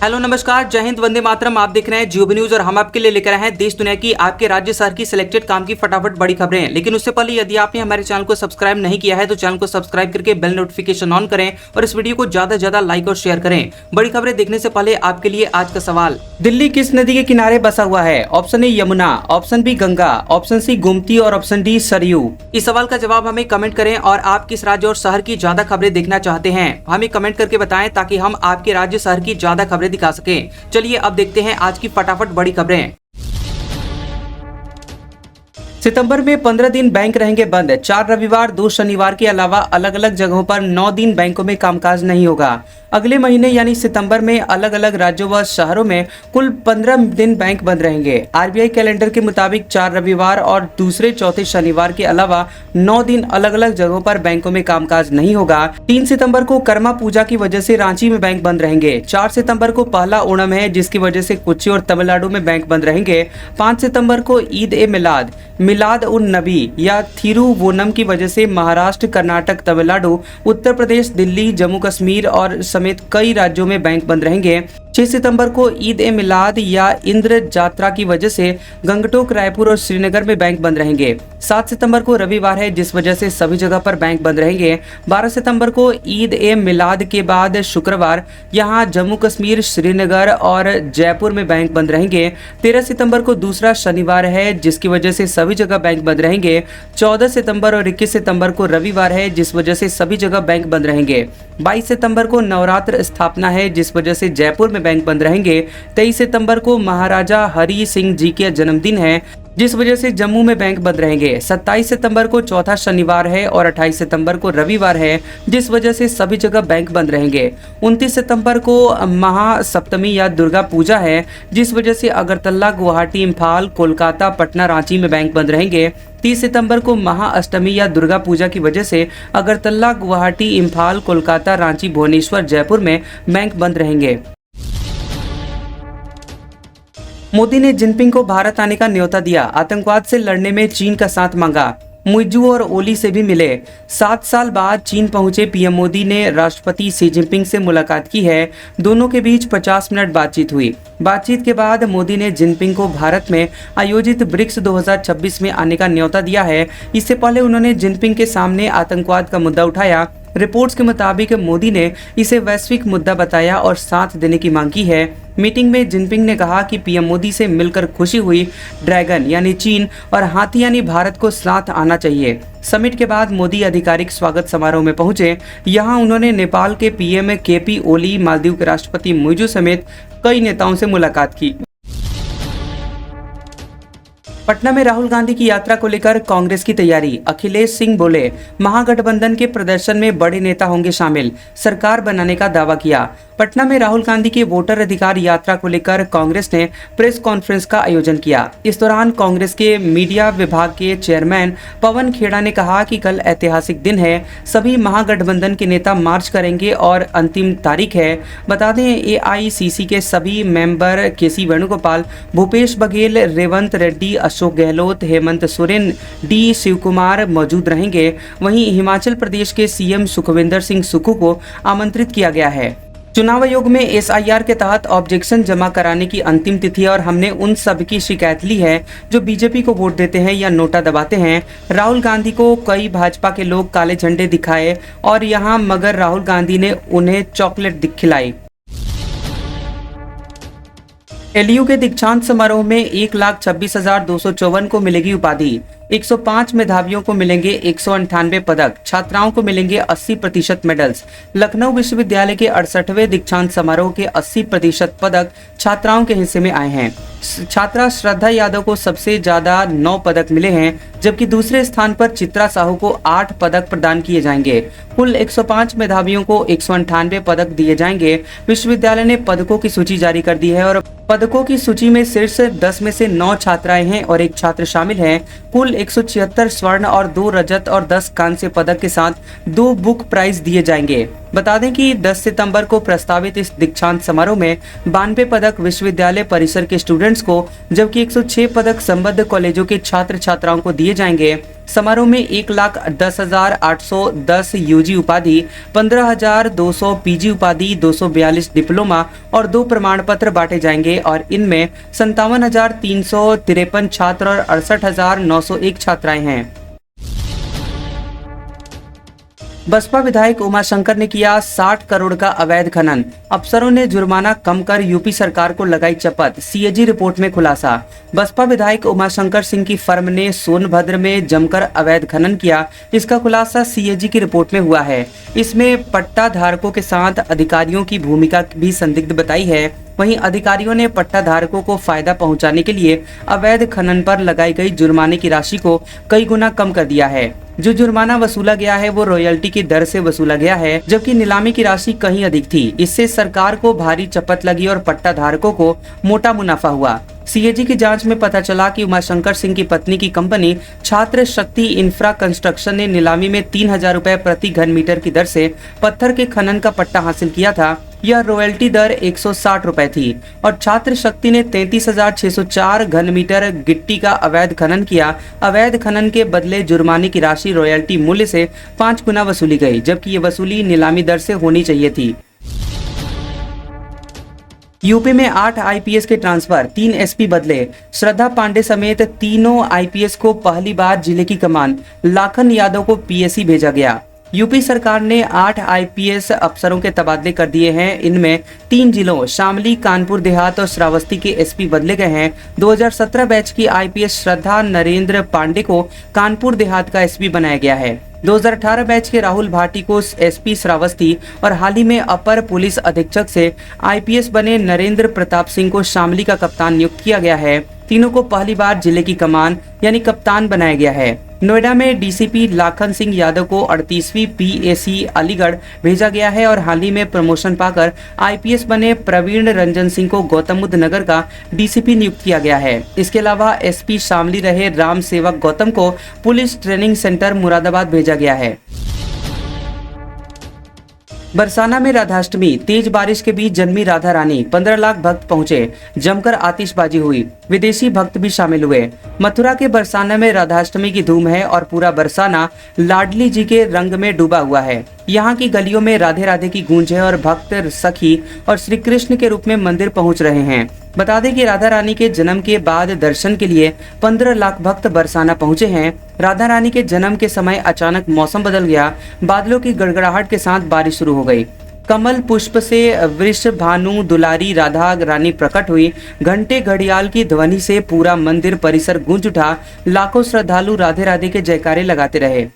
Hello नमस्कार, जय हिंद, वंदे मातरम। आप देख रहे हैं जियो न्यूज और हम आपके लिए लेकर आए हैं देश दुनिया की, आपके राज्य शहर की सिलेक्टेड काम की फटाफट बड़ी खबरें। लेकिन उससे पहले यदि आपने हमारे चैनल को सब्सक्राइब नहीं किया है तो चैनल को सब्सक्राइब करके बेल नोटिफिकेशन ऑन करें और इस वीडियो को ज्यादा से ज्यादा लाइक और शेयर करें। बड़ी खबरें देखने से पहले आपके लिए आज का सवाल, दिल्ली किस नदी के किनारे बसा हुआ है? Option A Yamuna, option B Ganga, option C Gomti और ऑप्शन डी सरयू। इस सवाल का जवाब हमें कमेंट करें और आप किस राज्य और शहर की ज्यादा खबरें देखना चाहते हैं हमें कमेंट करके बताएं ताकि हम आपके राज्य शहर की ज्यादा खबरें दिखा सकें। चलिए अब देखते हैं आज की फटाफट बड़ी खबरें। सितंबर में 15 दिन बैंक रहेंगे बंद। 4 रविवार 2 शनिवार के अलावा अलग अलग जगहों पर 9 दिन बैंकों में कामकाज नहीं होगा। अगले महीने यानी सितंबर में अलग अलग राज्यों व शहरों में कुल 15 दिन बैंक बंद रहेंगे। आरबीआई कैलेंडर के मुताबिक 4 रविवार और दूसरे चौथे शनिवार के अलावा 9 दिन अलग अलग जगहों पर बैंकों में कामकाज नहीं होगा। 3 सितंबर को कर्मा पूजा की वजह से रांची में बैंक बंद रहेंगे। 4 सितंबर को पहला ओणम है जिसकी वजह से कोच्चि और तमिलनाडु में बैंक बंद रहेंगे। 5 सितंबर को ईद ए मिलाद उन नबी या थिरुवोनम की वजह से महाराष्ट्र, कर्नाटक, तमिलनाडु, उत्तर प्रदेश, दिल्ली, जम्मू कश्मीर और समेत कई राज्यों में बैंक बंद रहेंगे। 6 सितंबर को ईद ए मिलाद या इंद्र जात्रा की वजह से गंगटोक, रायपुर और श्रीनगर में बैंक बंद रहेंगे। 7 सितंबर को रविवार है जिस वजह से सभी जगह पर बैंक बंद रहेंगे। 12 सितंबर को ईद ए मिलाद के बाद शुक्रवार यहाँ जम्मू कश्मीर, श्रीनगर और जयपुर में बैंक बंद रहेंगे। 13 सितंबर को दूसरा शनिवार है जिसकी वजह से सभी जगह बैंक बंद रहेंगे। 14 सितंबर और 21 सितंबर को रविवार है जिस वजह से सभी जगह बैंक बंद रहेंगे। 22 सितंबर को नवरात्र स्थापना है जिस वजह से जयपुर में बैंक बंद रहेंगे। 23 सितंबर को महाराजा हरि सिंह जी के जन्मदिन है जिस वजह से जम्मू में बैंक बंद रहेंगे। 27 सितंबर को चौथा शनिवार है और 28 सितंबर को रविवार है जिस वजह से सभी जगह बैंक बंद रहेंगे। 29 सितंबर को महासप्तमी या दुर्गा पूजा है जिस वजह से अगरतला, गुवाहाटी, इम्फाल, कोलकाता, पटना, रांची में बैंक बंद रहेंगे। 30 सितंबर को महाअष्टमी या दुर्गा पूजा की वजह से अगरतला, गुवाहाटी, इम्फाल, कोलकाता, रांची, भुवनेश्वर, जयपुर में बैंक बंद रहेंगे। मोदी ने जिनपिंग को भारत आने का न्योता दिया। आतंकवाद से लड़ने में चीन का साथ मांगा। मुइजू और ओली से भी मिले। 7 साल बाद चीन पहुंचे पीएम मोदी ने राष्ट्रपति शी जिनपिंग से मुलाकात की है। दोनों के बीच 50 मिनट बातचीत हुई। बातचीत के बाद मोदी ने जिनपिंग को भारत में आयोजित ब्रिक्स 2026 में आने का न्योता दिया है। इससे पहले उन्होंने जिनपिंग के सामने आतंकवाद का मुद्दा उठाया। रिपोर्ट्स के मुताबिक मोदी ने इसे वैश्विक मुद्दा बताया और साथ देने की मांग की है। मीटिंग में जिनपिंग ने कहा कि पीएम मोदी से मिलकर खुशी हुई। ड्रैगन यानी चीन और हाथी यानी भारत को साथ आना चाहिए। समिट के बाद मोदी आधिकारिक स्वागत समारोह में पहुंचे। यहां उन्होंने नेपाल के पीएम केपी ओली, मालदीव के राष्ट्रपति मुइजू समेत कई नेताओं से मुलाकात की। पटना में राहुल गांधी की यात्रा को लेकर कांग्रेस की तैयारी। अखिलेश सिंह बोले, महागठबंधन के प्रदर्शन में बड़े नेता होंगे शामिल, सरकार बनाने का दावा किया। पटना में राहुल गांधी की वोटर अधिकार यात्रा को लेकर कांग्रेस ने प्रेस कॉन्फ्रेंस का आयोजन किया। इस दौरान कांग्रेस के मीडिया विभाग के चेयरमैन पवन खेड़ा ने कहा कि कल ऐतिहासिक दिन है, सभी महागठबंधन के नेता मार्च करेंगे और अंतिम तारीख है। बता दें, एआईसीसी के सभी मेंबर केसी वेणुगोपाल, भूपेश बघेल, रेवंत रेड्डी, अशोक गहलोत, हेमंत सोरेन, डी शिवकुमार मौजूद रहेंगे। वहीं हिमाचल प्रदेश के सीएम सुखविंदर सिंह सुक्खू को आमंत्रित किया गया है। चुनाव आयोग में एसआईआर के तहत ऑब्जेक्शन जमा कराने की अंतिम तिथि और हमने उन सब की शिकायत ली है जो बीजेपी को वोट देते हैं या नोटा दबाते हैं। राहुल गांधी को कई भाजपा के लोग काले झंडे दिखाए और यहां मगर राहुल गांधी ने उन्हें चॉकलेट खिलाई। एलयू के दीक्षांत समारोह में 1,26,254 को मिलेगी उपाधि। 105 मेधावियों को मिलेंगे 198 पदक। छात्राओं को मिलेंगे 80% मेडल्स। लखनऊ विश्वविद्यालय के 68वें दीक्षांत समारोह के 80% पदक छात्राओं के हिस्से में आए हैं। छात्रा श्रद्धा यादव को सबसे ज्यादा 9 पदक मिले हैं जबकि दूसरे स्थान पर चित्रा साहू को 8 पदक प्रदान किए जाएंगे। कुल 105 मेधावियों को 198 पदक दिए जाएंगे। विश्वविद्यालय ने पदकों की सूची जारी कर दी है और पदकों की सूची में शीर्ष 10 में से 9 छात्राएं हैं और 1 छात्र शामिल हैं। कुल 176 स्वर्ण और 2 रजत और 10 कांस्य पदक के साथ 2 बुक प्राइज दिए जाएंगे। बता दें कि 10 सितंबर को प्रस्तावित इस दीक्षांत समारोह में 92 पदक विश्वविद्यालय परिसर के स्टूडेंट्स को, जबकि 106 पदक संबद्ध कॉलेजों के छात्र छात्राओं को दिए जाएंगे। समारोह में 1,10,810 यूजी उपाधि, 15,200 पीजी उपाधि, 242 डिप्लोमा और 2 प्रमाण पत्र बांटे जाएंगे और इनमें 57,353 छात्र और 68,901 छात्राएं हैं। बसपा विधायक उमाशंकर ने किया 60 करोड़ का अवैध खनन, अफसरों ने जुर्माना कम कर यूपी सरकार को लगाई चपत, सीएजी रिपोर्ट में खुलासा। बसपा विधायक उमाशंकर सिंह की फर्म ने सोनभद्र में जमकर अवैध खनन किया, इसका खुलासा सीएजी की रिपोर्ट में हुआ है। इसमें पट्टा धारकों के साथ अधिकारियों की भूमिका भी संदिग्ध बताई है। वहीं अधिकारियों ने पट्टा धारकों को फायदा पहुंचाने के लिए अवैध खनन पर लगाई गई जुर्माने की राशि को कई गुना कम कर दिया है। जो जुर्माना वसूला गया है वो रॉयल्टी की दर से वसूला गया है, जबकि नीलामी की राशि कहीं अधिक थी। इससे सरकार को भारी चपत लगी और पट्टा धारकों को मोटा मुनाफा हुआ। सीएजी की जांच में पता चला कि उमाशंकर सिंह की पत्नी की कंपनी छात्र शक्ति इंफ्रा कंस्ट्रक्शन ने नीलामी में 3,000 रुपए प्रति घन मीटर की दर से पत्थर के खनन का पट्टा हासिल किया था। यह रॉयल्टी दर 160 रुपए थी और छात्र शक्ति ने 33,604 घन मीटर गिट्टी का अवैध खनन किया। अवैध खनन के बदले जुर्माने की राशि रॉयल्टी मूल्य से 5 गुना वसूली गई, जबकि ये वसूली नीलामी दर से होनी चाहिए थी। यूपी में 8 आईपीएस के ट्रांसफर, 3 एसपी बदले। श्रद्धा पांडे समेत तीनों आईपीएस को पहली बार जिले की कमान, लाखन यादव को पीएसी भेजा गया। यूपी सरकार ने 8 आईपीएस अफसरों के तबादले कर दिए हैं। इनमें 3 जिलों शामली, कानपुर देहात और श्रावस्ती के एसपी बदले गए हैं। 2017 बैच की आईपीएस श्रद्धा नरेंद्र पांडे को कानपुर देहात का एसपी बनाया गया है। 2018 बैच के राहुल भाटी को एसपी श्रावस्ती और हाल ही में अपर पुलिस अधीक्षक से आईपीएस बने नरेंद्र प्रताप सिंह को शामली का कप्तान नियुक्त किया गया है। तीनों को पहली बार जिले की कमान यानी कप्तान बनाया गया है। नोएडा में डीसीपी लाखन सिंह यादव को 38वीं पीएसी अलीगढ़ भेजा गया है और हाल ही में प्रमोशन पाकर आईपीएस बने प्रवीण रंजन सिंह को गौतम बुद्ध नगर का डीसीपी नियुक्त किया गया है। इसके अलावा एसपी शामली रहे राम सेवक गौतम को पुलिस ट्रेनिंग सेंटर मुरादाबाद भेजा गया है। बरसाना में राधाष्टमी, तेज बारिश के बीच जन्मी राधा रानी, 15 लाख भक्त पहुंचे, जमकर आतिशबाजी हुई, विदेशी भक्त भी शामिल हुए। मथुरा के बरसाना में राधाष्टमी की धूम है और पूरा बरसाना लाडली जी के रंग में डूबा हुआ है। यहाँ की गलियों में राधे राधे की गूंज है और भक्त सखी और श्री कृष्ण के रूप में मंदिर पहुँच रहे हैं। बता दें कि राधा रानी के जन्म के बाद दर्शन के लिए 15 लाख भक्त बरसाना पहुंचे हैं। राधा रानी के जन्म के समय अचानक मौसम बदल गया, बादलों की गड़गड़ाहट के साथ बारिश शुरू हो गई। कमल पुष्प से वृष भानु दुलारी राधा रानी प्रकट हुई। घंटे घड़ियाल की ध्वनि से पूरा मंदिर परिसर गूंज उठा। लाखों श्रद्धालु राधे राधे के जयकारे लगाते रहे।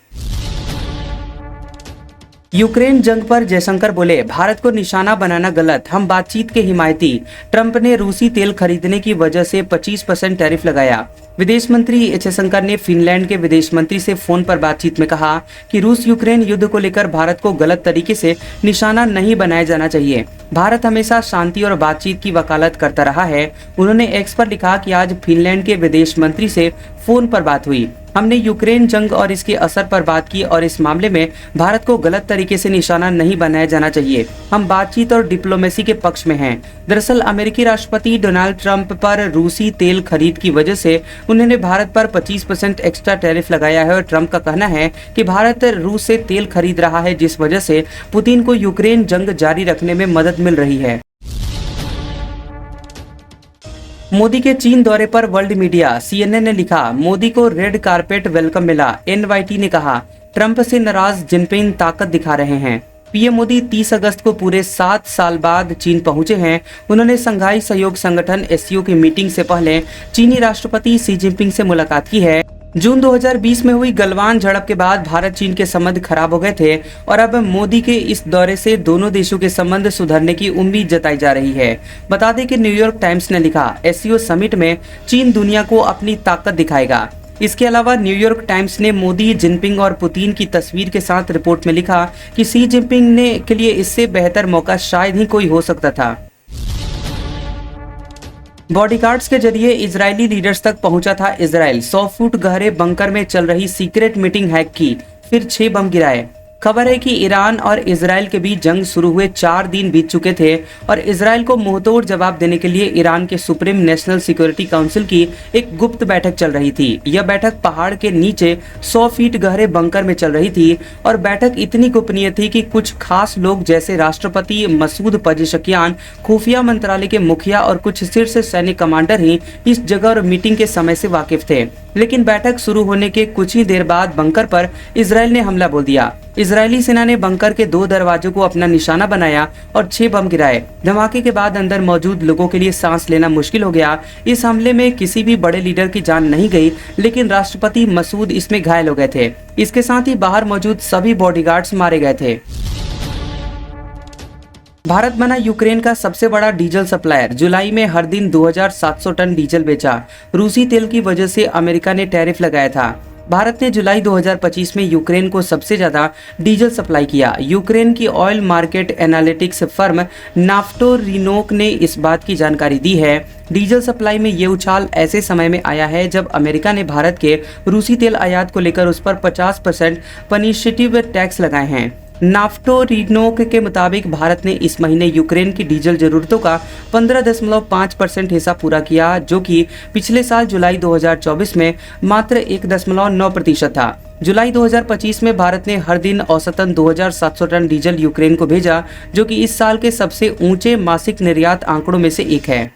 यूक्रेन जंग पर जयशंकर बोले, भारत को निशाना बनाना गलत, हम बातचीत के हिमायती। ट्रंप ने रूसी तेल खरीदने की वजह से 25% टैरिफ लगाया। विदेश मंत्री एच जयशंकर ने फिनलैंड के विदेश मंत्री से फोन पर बातचीत में कहा कि रूस यूक्रेन युद्ध को लेकर भारत को गलत तरीके से निशाना नहीं बनाया जाना चाहिए। भारत हमेशा शांति और बातचीत की वकालत करता रहा है। उन्होंने एक्स पर लिखा कि आज फिनलैंड के विदेश मंत्री से फोन पर बात हुई। हमने यूक्रेन जंग और इसके असर पर बात की और इस मामले में भारत को गलत तरीके से निशाना नहीं बनाया जाना चाहिए। हम बातचीत और डिप्लोमेसी के पक्ष में हैं। दरअसल अमेरिकी राष्ट्रपति डोनाल्ड ट्रंप पर रूसी तेल खरीद की वजह से उन्होंने भारत पर 25% एक्स्ट्रा टैरिफ लगाया है और ट्रंप का कहना है कि भारत रूस से तेल खरीद रहा है, जिस वजह से पुतिन को यूक्रेन जंग जारी रखने में मदद मिल रही है। मोदी के चीन दौरे पर वर्ल्ड मीडिया, सीएनएन ने लिखा, मोदी को रेड कारपेट वेलकम मिला। एनवाईटी ने कहा, ट्रंप से नाराज जिनपिंग ताकत दिखा रहे हैं। पीएम मोदी 30 अगस्त को पूरे 7 साल बाद चीन पहुंचे हैं। उन्होंने संघाई सहयोग संगठन एससीओ की मीटिंग से पहले चीनी राष्ट्रपति शी जिनपिंग से मुलाकात की है। जून 2020 में हुई गलवान झड़प के बाद भारत चीन के संबंध खराब हो गए थे और अब मोदी के इस दौरे से दोनों देशों के संबंध सुधरने की उम्मीद जताई जा रही है। बता दें कि न्यूयॉर्क टाइम्स ने लिखा, एससीओ समिट में चीन दुनिया को अपनी ताकत दिखाएगा। इसके अलावा न्यूयॉर्क टाइम्स ने मोदी, जिनपिंग और पुतिन की तस्वीर के साथ रिपोर्ट में लिखा कि शी जिनपिंग ने के लिए इससे बेहतर मौका शायद ही कोई हो सकता था। बॉडीगार्ड्स के जरिए इजरायली लीडर्स तक पहुंचा था इजराइल। 100 फुट गहरे बंकर में चल रही सीक्रेट मीटिंग हैक की, फिर 6 बम गिराए। खबर है कि ईरान और इजराइल के बीच जंग शुरू हुए 4 दिन बीत चुके थे और इजराइल को मुंहतोड़ जवाब देने के लिए ईरान के सुप्रीम नेशनल सिक्योरिटी काउंसिल की एक गुप्त बैठक चल रही थी। यह बैठक पहाड़ के नीचे 100 फीट गहरे बंकर में चल रही थी और बैठक इतनी गोपनीय थी कि कुछ खास लोग जैसे राष्ट्रपति मसूद पजेशकियान, खुफिया मंत्रालय के मुखिया और कुछ शीर्ष सैनिक कमांडर ही इस जगह और मीटिंग के समय से वाकिफ थे। लेकिन बैठक शुरू होने के कुछ ही देर बाद बंकर पर इजराइल ने हमला बोल दिया। इजरायली सेना ने बंकर के 2 दरवाजों को अपना निशाना बनाया और 6 बम गिराए। धमाके के बाद अंदर मौजूद लोगों के लिए सांस लेना मुश्किल हो गया। इस हमले में किसी भी बड़े लीडर की जान नहीं गई, लेकिन राष्ट्रपति मसूद इसमें घायल हो गए थे। इसके साथ ही बाहर मौजूद सभी बॉडीगार्ड्स मारे गए थे। भारत बना यूक्रेन का सबसे बड़ा डीजल सप्लायर। जुलाई में हर दिन 2700 टन डीजल बेचा। रूसी तेल की वजह से अमेरिका ने टैरिफ लगाया था। भारत ने जुलाई 2025 में यूक्रेन को सबसे ज्यादा डीजल सप्लाई किया। यूक्रेन की ऑयल मार्केट एनालिटिक्स फर्म नाफ्टोरिनोक ने इस बात की जानकारी दी है। डीजल सप्लाई में ये उछाल ऐसे समय में आया है जब अमेरिका ने भारत के रूसी तेल आयात को लेकर उस पर 50% पनिशिटिव टैक्स लगाए हैं। नाफ्टोरिनोक के मुताबिक भारत ने इस महीने यूक्रेन की डीजल जरूरतों का 15.5% हिस्सा पूरा किया, जो कि पिछले साल जुलाई 2024 में मात्र 1.9% था। जुलाई 2025 में भारत ने हर दिन औसतन 2700 टन डीजल यूक्रेन को भेजा, जो कि इस साल के सबसे ऊंचे मासिक निर्यात आंकड़ों में से एक है।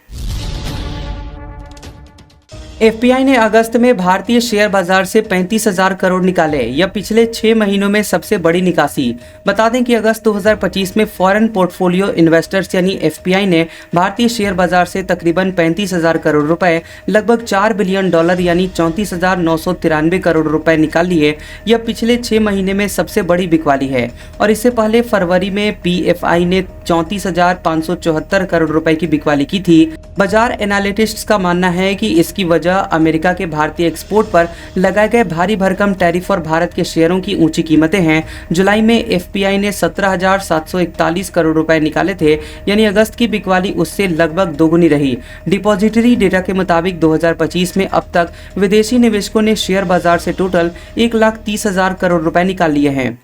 एफपीआई ने अगस्त में भारतीय शेयर बाजार से 35,000 करोड़ निकाले। यह पिछले 6 महीनों में सबसे बड़ी निकासी। बता दें कि अगस्त 2025 में फॉरेन पोर्टफोलियो इन्वेस्टर्स यानी एफपीआई ने भारतीय शेयर बाजार से तकरीबन 35,000 करोड़ रुपए, लगभग $4 बिलियन यानी 34,993 करोड़ रुपए निकाल लिए। यह पिछले 6 महीने में सबसे बड़ी बिकवाली है और इससे पहले फरवरी में पीएफआई ने 34,574 करोड़ रुपए की बिकवाली की थी। बाजार एनालिटिस्ट्स का मानना है कि इसकी वजह अमेरिका के भारतीय एक्सपोर्ट पर लगाए गए भारी भरकम टैरिफ और भारत के शेयरों की ऊंची कीमतें हैं। जुलाई में एफपीआई ने 17,741 करोड़ रुपए निकाले थे, यानी अगस्त की बिकवाली उससे लगभग दोगुनी रही। डिपॉजिटरी डेटा के मुताबिक 2025 में अब तक विदेशी निवेशकों ने शेयर बाजार से टोटल 1,30,000 करोड़ रुपए निकाल लिए हैं।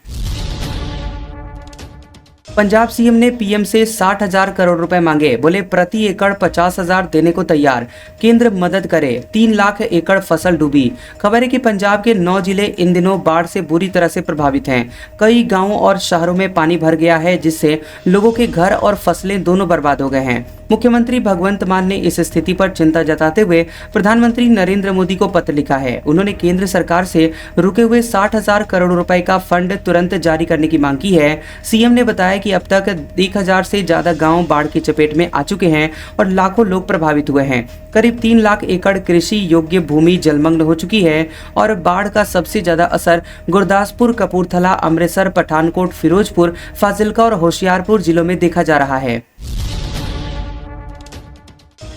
पंजाब सीएम ने पीएम से 60,000 करोड़ रुपए मांगे। बोले प्रति एकड़ 50,000 देने को तैयार, केंद्र मदद करे। 3 लाख एकड़ फसल डूबी। खबर है कि पंजाब के 9 जिले इन दिनों बाढ़ से बुरी तरह से प्रभावित हैं। कई गांवों और शहरों में पानी भर गया है, जिससे लोगों के घर और फसलें दोनों बर्बाद हो गए हैं। मुख्यमंत्री भगवंत मान ने इस स्थिति पर चिंता जताते हुए प्रधानमंत्री नरेंद्र मोदी को पत्र लिखा है। उन्होंने केंद्र सरकार से रुके हुए 60,000 करोड़ रुपए का फंड तुरंत जारी करने की मांग की है। सीएम ने बताया कि अब तक 1,000 से ज्यादा गांव बाढ़ की चपेट में आ चुके हैं और लाखों लोग प्रभावित हुए हैं। करीब 3 लाख एकड़ कृषि योग्य भूमि जलमग्न हो चुकी है और बाढ़ का सबसे ज्यादा असर गुरदासपुर, कपूरथला, अमृतसर, पठानकोट, फिरोजपुर, फाजिलका और होशियारपुर जिलों में देखा जा रहा है।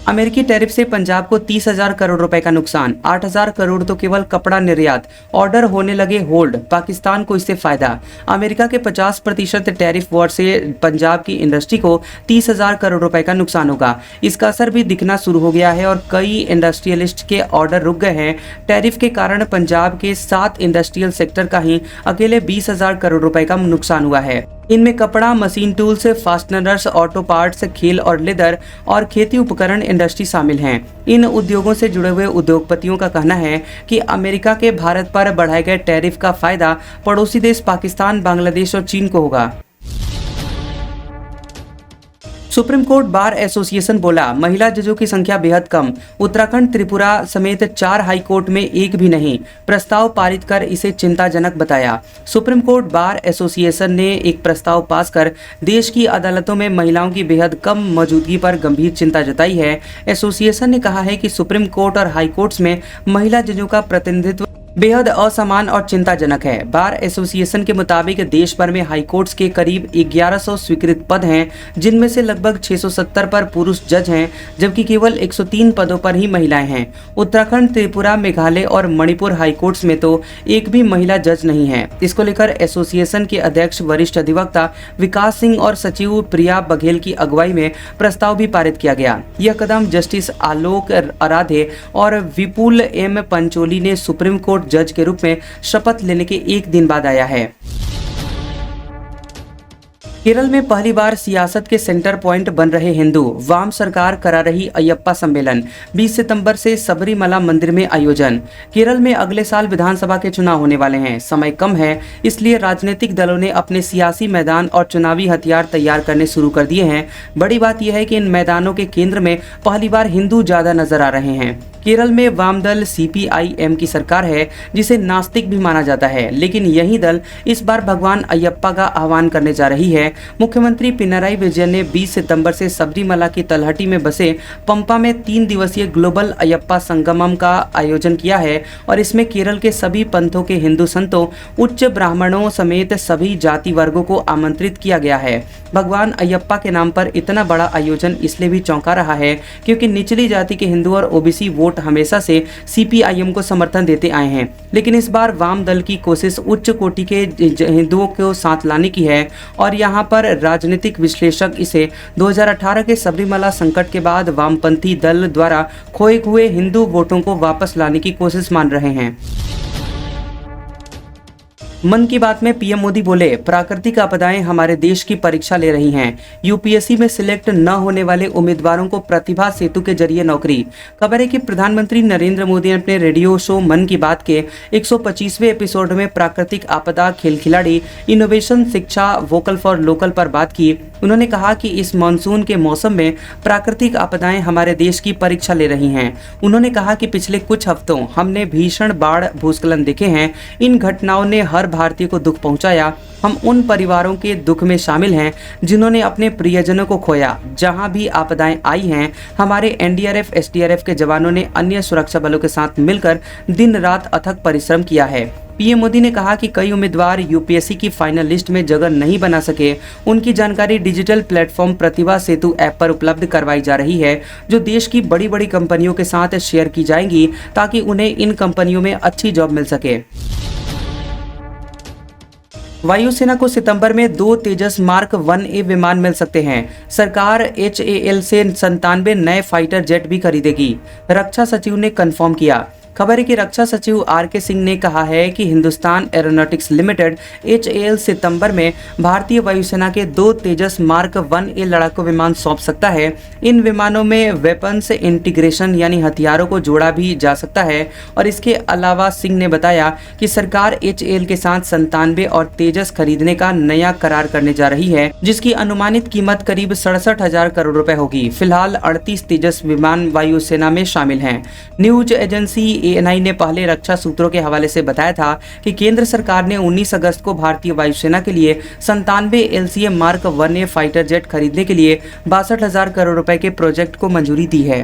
अमेरिकी टैरिफ से पंजाब को 30,000 करोड़ रुपए का नुकसान। 8,000 करोड़ तो केवल कपड़ा निर्यात, ऑर्डर होने लगे होल्ड। पाकिस्तान को इससे फायदा। अमेरिका के 50% टैरिफ वॉर से पंजाब की इंडस्ट्री को 30,000 करोड़ रुपए का नुकसान होगा। इसका असर भी दिखना शुरू हो गया है और कई इंडस्ट्रियलिस्ट के ऑर्डर रुक गए हैं। टैरिफ के कारण पंजाब के 7 इंडस्ट्रियल सेक्टर का ही अकेले 20,000 करोड़ रुपए का नुकसान हुआ है। इनमें कपड़ा, machine tools, fasteners, auto parts, खेल और लेदर और खेती उपकरण इंडस्ट्री शामिल हैं। इन उद्योगों से जुड़े हुए उद्योगपतियों का कहना है कि अमेरिका के भारत पर बढ़ाए गए टैरिफ का फायदा पड़ोसी देश पाकिस्तान, बांग्लादेश और चीन को होगा। सुप्रीम कोर्ट बार एसोसिएशन बोला महिला जजों की संख्या बेहद कम। उत्तराखंड, त्रिपुरा समेत 4 हाई कोर्ट में एक भी नहीं। प्रस्ताव पारित कर इसे चिंताजनक बताया। सुप्रीम कोर्ट बार एसोसिएशन ने एक प्रस्ताव पास कर देश की अदालतों में महिलाओं की बेहद कम मौजूदगी पर गंभीर चिंता जताई है। एसोसिएशन ने कहा है कि सुप्रीम कोर्ट और हाई कोर्ट्स में महिला जजों का प्रतिनिधित्व बेहद असमान और चिंताजनक है। बार एसोसिएशन के मुताबिक देश भर में हाई कोर्ट्स के करीब 1100 स्वीकृत पद हैं, जिनमें से लगभग 670 पर पुरुष जज हैं, जबकि केवल 103 पदों पर ही महिलाएं हैं। उत्तराखंड, त्रिपुरा, मेघालय और मणिपुर हाई कोर्ट्स में तो एक भी महिला जज नहीं है। इसको लेकर एसोसिएशन के अध्यक्ष वरिष्ठ अधिवक्ता विकास सिंह और सचिव प्रिया बघेल की अगुवाई में प्रस्ताव भी पारित किया गया। यह कदम जस्टिस आलोक आराधे और विपुल एम पंचोली ने सुप्रीम कोर्ट जज के रूप में शपथ लेने के एक दिन बाद आया है। केरल में पहली बार सियासत के सेंटर पॉइंट बन रहे हिंदू, वाम सरकार करा रही अयप्पा सम्मेलन, 20 सितंबर से सबरीमला मंदिर में आयोजन। केरल में अगले साल विधानसभा के चुनाव होने वाले हैं, समय कम है, इसलिए राजनीतिक दलों ने अपने सियासी मैदान और चुनावी हथियार तैयार करने शुरू कर दिए हैं। बड़ी बात यह है कि इन मैदानों के केंद्र में पहली बार हिंदू ज्यादा नजर आ रहे हैं। केरल में वाम दल CPIM की सरकार है, जिसे नास्तिक भी माना जाता है, लेकिन यही दल इस बार भगवान अयप्पा का आह्वान करने जा रही है। मुख्यमंत्री पिनराई विजयन ने 20 सितंबर से सबरीमला की तलहटी में बसे पंपा में 3 दिवसीय ग्लोबल अयप्पा संगमम का आयोजन किया है और इसमें केरल के सभी पंथों के हिंदू संतों, उच्च ब्राह्मणों समेत सभी जाति वर्गों को आमंत्रित किया गया है। भगवान अयप्पा के नाम पर इतना बड़ा आयोजन इसलिए भी चौंका रहा है क्योंकि निचली जाति के हिंदू और OBC वोट हमेशा से CPIM को समर्थन देते आए हैं, लेकिन इस बार वाम दल की कोशिश उच्च कोटि के हिंदुओं को साथ लाने की है और यहाँ पर राजनीतिक विश्लेषक इसे 2018 के सबरीमला संकट के बाद वामपंथी दल द्वारा खोए हुए हिंदू वोटों को वापस लाने की कोशिश मान रहे हैं। मन की बात में PM मोदी बोले, प्राकृतिक आपदाएं हमारे देश की परीक्षा ले रही हैं। UPSC में सिलेक्ट न होने वाले उम्मीदवारों को प्रतिभा सेतु के जरिए नौकरी। खबर है कि प्रधानमंत्री नरेंद्र मोदी ने अपने रेडियो शो मन की बात के 125वें एपिसोड में प्राकृतिक आपदा, खेल खिलाड़ी, इनोवेशन, शिक्षा, वोकल फॉर लोकल पर बात की। उन्होंने कहा कि इस मानसून के मौसम में प्राकृतिक आपदाएं हमारे देश की परीक्षा ले रही हैं। उन्होंने कहा कि पिछले कुछ हफ्तों हमने भीषण बाढ़, भूस्खलन देखे हैं। इन घटनाओं ने हर भारतीय को दुख पहुंचाया। हम उन परिवारों के दुख में शामिल हैं जिन्होंने अपने प्रियजनों को खोया। जहां भी आपदाएं आई हैं, हमारे NDRF, SDRF के जवानों ने अन्य सुरक्षा बलों के साथ मिलकर दिन रात अथक परिश्रम किया है। PM मोदी ने कहा कि कई उम्मीदवार UPSC की फाइनल लिस्ट में जगह नहीं बना सके। उनकी जानकारी डिजिटल प्लेटफॉर्म प्रतिभा सेतु ऐप पर उपलब्ध करवाई जा रही है, जो देश की बड़ी बड़ी कंपनियों के साथ शेयर की जाएंगी ताकि उन्हें इन कंपनियों में अच्छी जॉब मिल सके। वायुसेना को सितंबर में 2 तेजस मार्क 1A विमान मिल सकते हैं। सरकार HAL से 97 नए फाइटर जेट भी खरीदेगी, रक्षा सचिव ने कंफर्म किया। खबर है कि रक्षा सचिव RK सिंह ने कहा है कि हिंदुस्तान एरोनॉटिक्स लिमिटेड HAL सितंबर में भारतीय वायुसेना के 2 तेजस मार्क 1A लड़ाकू विमान सौंप सकता है। इन विमानों में वेपन्स इंटीग्रेशन यानी हथियारों को जोड़ा भी जा सकता है और इसके अलावा सिंह ने बताया कि सरकार HAL के साथ 97 और तेजस खरीदने का नया करार करने जा रही है, जिसकी अनुमानित कीमत करीब 67,000 करोड़ रुपए होगी। फिलहाल 38 तेजस विमान वायुसेना में शामिल हैं। न्यूज एजेंसी ANI ने पहले रक्षा सूत्रों के हवाले से बताया था कि केंद्र सरकार ने 19 अगस्त को भारतीय वायुसेना के लिए 97 LCA mark 1A fighter jet खरीदने के लिए 62,000 करोड़ रुपए के प्रोजेक्ट को मंजूरी दी है।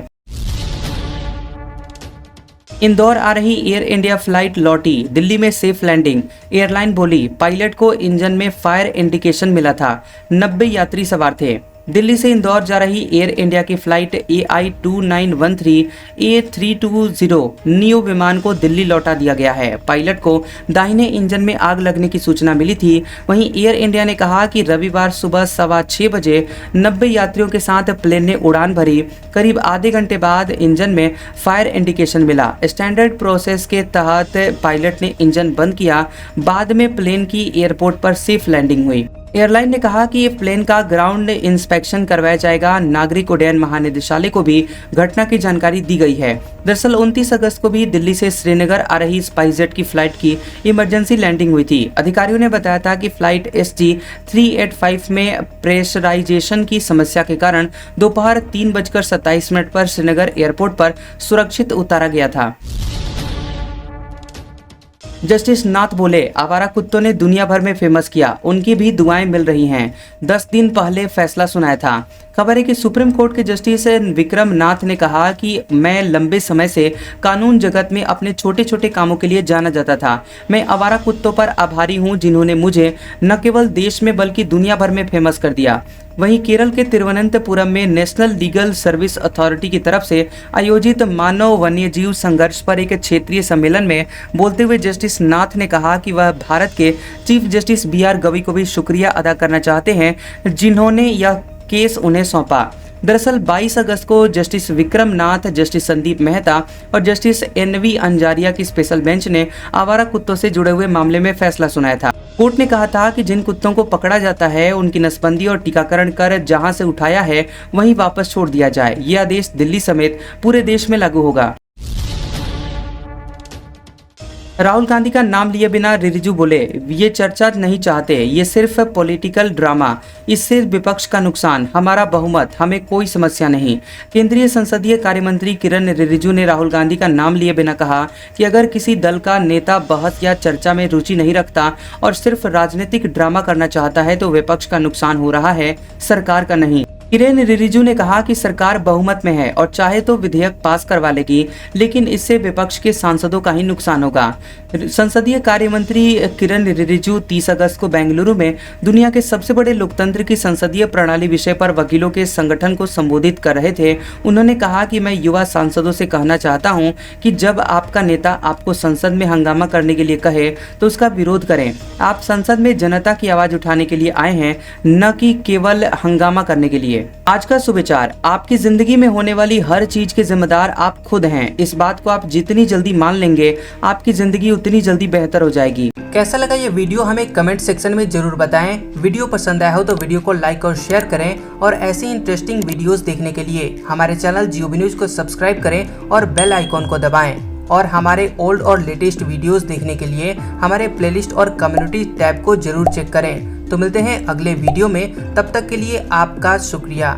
इंदौर आ रही एयर इंडिया फ्लाइट लौटी, दिल्ली में सेफ लैंडिंग। एयरलाइन बोली, पायलट को इंजन में फायर इंडिकेशन मिला था, 90 यात्री सवार थे। दिल्ली से इंदौर जा रही एयर इंडिया की फ्लाइट AI2913 A320 नियो विमान को दिल्ली लौटा दिया गया है। पायलट को दाहिने इंजन में आग लगने की सूचना मिली थी। वहीं एयर इंडिया ने कहा कि रविवार सुबह 6:15 बजे 90 यात्रियों के साथ प्लेन ने उड़ान भरी। करीब आधे घंटे बाद इंजन में फायर इंडिकेशन मिला। स्टैंडर्ड प्रोसेस के तहत पायलट ने इंजन बंद किया। बाद में प्लेन की एयरपोर्ट पर सेफ लैंडिंग हुई। एयरलाइन ने कहा कि ये प्लेन का ग्राउंड इंस्पेक्शन करवाया जाएगा। नागरिक उड्डयन महानिदेशालय को भी घटना की जानकारी दी गई है। दरअसल 29 अगस्त को भी दिल्ली से श्रीनगर आ रही स्पाइसजेट की फ्लाइट की इमरजेंसी लैंडिंग हुई थी। अधिकारियों ने बताया था कि फ्लाइट SG385 में प्रेशराइजेशन की समस्या के कारण दोपहर 3:27 पर श्रीनगर एयरपोर्ट पर सुरक्षित उतारा गया था। जस्टिस नाथ बोले, आवारा कुत्तों ने दुनिया भर में फेमस किया, उनकी भी दुआएं मिल रही हैं। 10 दिन पहले फैसला सुनाया था। खबर है कि सुप्रीम कोर्ट के जस्टिस विक्रम नाथ ने कहा कि मैं लंबे समय से कानून जगत में अपने छोटे छोटे कामों के लिए जाना जाता था। मैं आवारा कुत्तों पर आभारी हूं जिन्होंने मुझे न केवल देश में बल्कि दुनिया भर में फेमस कर दिया। वहीं केरल के तिरुवनंतपुरम में नेशनल लीगल सर्विस अथॉरिटी की तरफ से आयोजित मानव वन्यजीव संघर्ष पर एक क्षेत्रीय सम्मेलन में बोलते हुए जस्टिस नाथ ने कहा कि वह भारत के चीफ जस्टिस BR गवई को भी शुक्रिया अदा करना चाहते हैं, जिन्होंने यह केस उन्हें सौंपा। दरअसल 22 अगस्त को जस्टिस विक्रम नाथ, जस्टिस संदीप मेहता और जस्टिस NV अंजारिया की स्पेशल बेंच ने आवारा कुत्तों से जुड़े हुए मामले में फैसला सुनाया था। कोर्ट ने कहा था कि जिन कुत्तों को पकड़ा जाता है उनकी नसबंदी और टीकाकरण कर जहां से उठाया है वहीं वापस छोड़ दिया जाए। ये आदेश दिल्ली समेत पूरे देश में लागू होगा। राहुल गांधी का नाम लिए बिना रिजिजू बोले, ये चर्चा नहीं चाहते, ये सिर्फ पॉलिटिकल ड्रामा, इससे विपक्ष का नुकसान, हमारा बहुमत, हमें कोई समस्या नहीं। केंद्रीय संसदीय कार्य मंत्री किरण रिजिजू ने राहुल गांधी का नाम लिए बिना कहा कि अगर किसी दल का नेता बहस या चर्चा में रुचि नहीं रखता और सिर्फ राजनीतिक ड्रामा करना चाहता है तो विपक्ष का नुकसान हो रहा है, सरकार का नहीं। किरेन रिजिजू ने कहा कि सरकार बहुमत में है और चाहे तो विधेयक पास करवा लेगी, लेकिन इससे विपक्ष के सांसदों का ही नुकसान होगा। संसदीय कार्य मंत्री किरेन रिजिजू 30 अगस्त को बेंगलुरु में दुनिया के सबसे बड़े लोकतंत्र की संसदीय प्रणाली विषय पर वकीलों के संगठन को संबोधित कर रहे थे। उन्होंने कहा कि मैं युवा सांसदों से कहना चाहता हूं कि जब आपका नेता आपको संसद में हंगामा करने के लिए कहे तो उसका विरोध करें। आप संसद में जनता की आवाज उठाने के लिए आए हैं, न कि केवल हंगामा करने के लिए। आज का सुविचार, आपकी जिंदगी में होने वाली हर चीज के जिम्मेदार आप खुद हैं। इस बात को आप जितनी जल्दी मान लेंगे, आपकी जिंदगी उतनी जल्दी बेहतर हो जाएगी। कैसा लगा ये वीडियो हमें कमेंट सेक्शन में जरूर बताएं। वीडियो पसंद आया हो तो वीडियो को लाइक और शेयर करें और ऐसी इंटरेस्टिंग वीडियोस देखने के लिए हमारे चैनल जियोबी न्यूज को सब्सक्राइब करें और बेल आइकॉन को दबाएं। और हमारे ओल्ड और लेटेस्ट वीडियोस देखने के लिए हमारे प्लेलिस्ट और कम्युनिटी टैब को जरूर चेक करें। तो मिलते हैं अगले वीडियो में, तब तक के लिए आपका शुक्रिया।